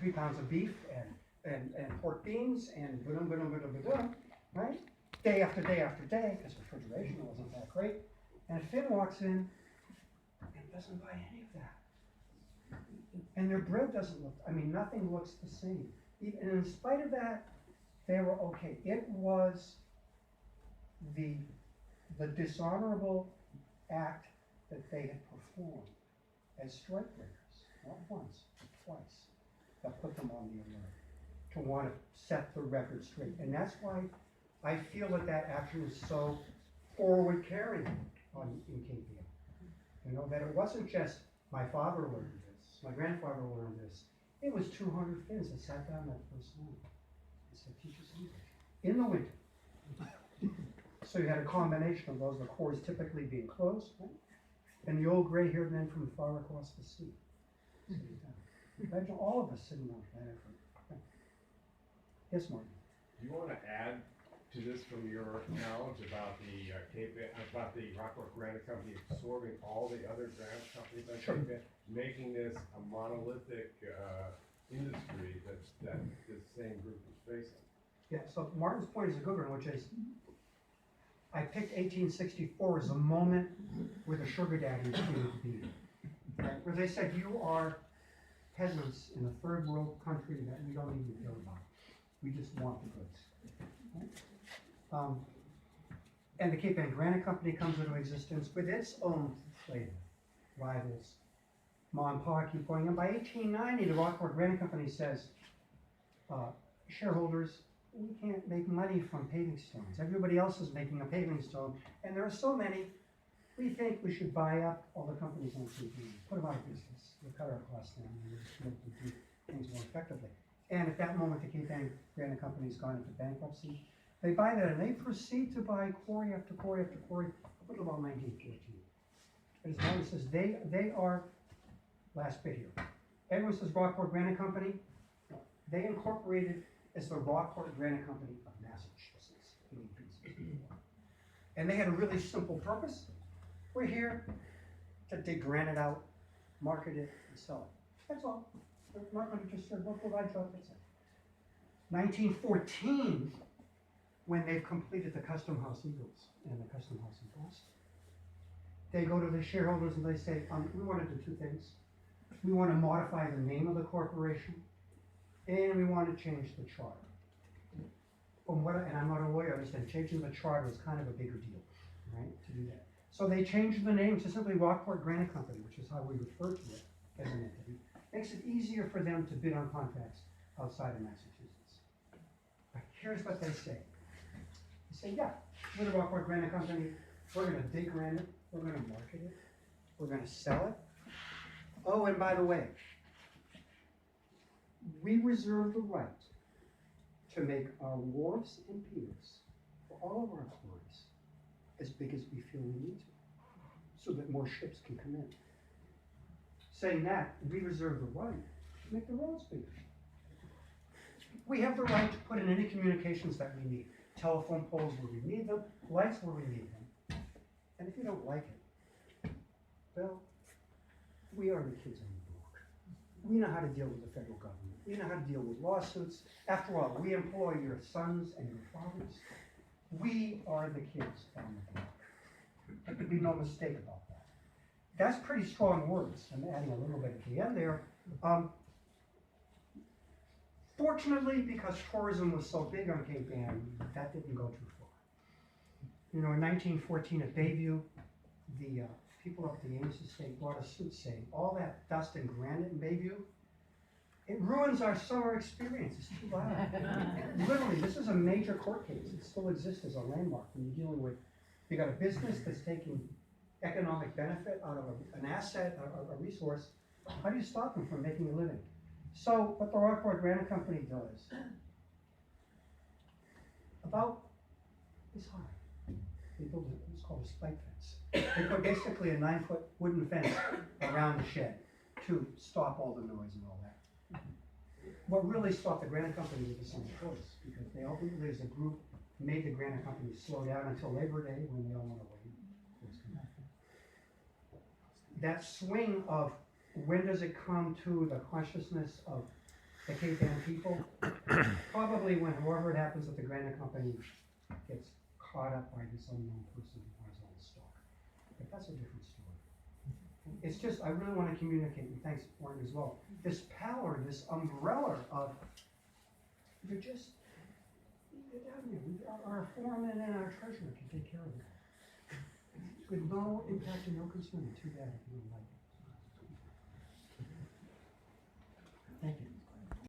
3 pounds of beef and pork beans and right? Day after day after day, because refrigeration wasn't that great. And Finn walks in and doesn't buy any of that. And their bread doesn't look, I mean, nothing looks the same. And in spite of that, they were okay. It was the dishonorable act that they had performed as strikebreakers, not once, but twice, that put them on the alert to want to set the record straight. And that's why I feel that that action is so forward carrying in KPM. You know, that it wasn't just my father learned this, my grandfather learned this. It was 200 Finns that sat down that first night and said, teach us English in the winter. So you had a combination of those, the cores typically being closed, right? And the old gray-haired men from far across the sea. Imagine all of us sitting on planet Earth. Yes, Martin. Do you want to add to this from your knowledge about the Rockport Granite Company absorbing all the other granite companies on Sure. Cape Ann, making this a monolithic industry that this same group is facing? Yeah, so Martin's point is a good one, which is, I picked 1864 as a moment where the sugar daddies came to be. Right? Where they said, you are peasants in a third world country that we don't even care about. We just want the goods. Right? And the Cape Ann Granite Company comes into existence with its own flavor, rivals. Ma and Pa keep going. And by 1890, the Rockport Granite Company says, shareholders, we can't make money from paving stones. Everybody else is making a paving stone, and there are so many. We think we should buy up all the companies on Cape Ann, put them out of business. We'll cut our costs down, and we'll just be able to do things more effectively. And at that moment, the Cape Ann Granite Company's gone into bankruptcy. They buy that, and they proceed to buy quarry after quarry after quarry up until about 1914. As Martin says, they are, last bit here. Edward says Rockport Granite Company. They incorporated as the Rockport Granite Company of Massachusetts in 1864. And they had a really simple purpose. We're here to dig granite out, market it, and sell it. That's all. We're not going to just we'll provide jobs. That's it. 1914, when they've completed the Custom House Eagles and the Custom House in Boston, they go to the shareholders and they say, we want to do two things. We want to modify the name of the corporation, and we want to change the charter. From what, and I'm not a lawyer, I understand changing the charter is kind of a bigger deal, right, to do that. So they changed the name to simply Rockport Granite Company, which is how we refer to it as an entity. Makes it easier for them to bid on contracts outside of Massachusetts. But here's what they say. They say, yeah, we're the Rockport Granite Company. We're going to dig granite. We're going to market it. We're going to sell it. Oh, and by the way, we reserve the right to make our wharves and piers for all of our quarries as big as we feel we need to, so that more ships can come in. Saying that, we reserve the right to make the roads bigger. We have the right to put in any communications that we need. Telephone poles where we need them, lights where we need them. And if you don't like it, well, we are the kids on the block. We know how to deal with the federal government. We know how to deal with lawsuits. After all, we employ your sons and your fathers. We are the kids on the block. There could be no mistake about that. That's pretty strong words. I'm adding a little bit at the end there. Fortunately, because tourism was so big on Cape Ann, that didn't go too far. You know, in 1914 at Bayview, the people up at the Ames Estate brought a suit saying, all that dust and granite in Bayview, it ruins our summer experience. It's too loud. Literally, this is a major court case. It still exists as a landmark when you're dealing with, you got a business that's taking economic benefit out of an asset, a resource. How do you stop them from making a living? So what the Rockport Granite Company does, about this high, they build it's called a spike fence. They put basically a 9-foot wooden fence around the shed to stop all the noise and all that. What really stopped the Granite Company was the summer tourists, because they ultimately, as a group, made the Granite Company slow down until Labor Day when they all went away. That swing of when does it come to the consciousness of the Cape Ann people, probably when whoever it happens at the granite company gets caught up by this unknown person who has all the stock. But that's a different story. It's just, I really want to communicate, and thanks, Martin, as well, this power, this umbrella of, you're just, our foreman and our treasurer can take care of it. With no impact and no concern, too bad if you don't like it. Thank you.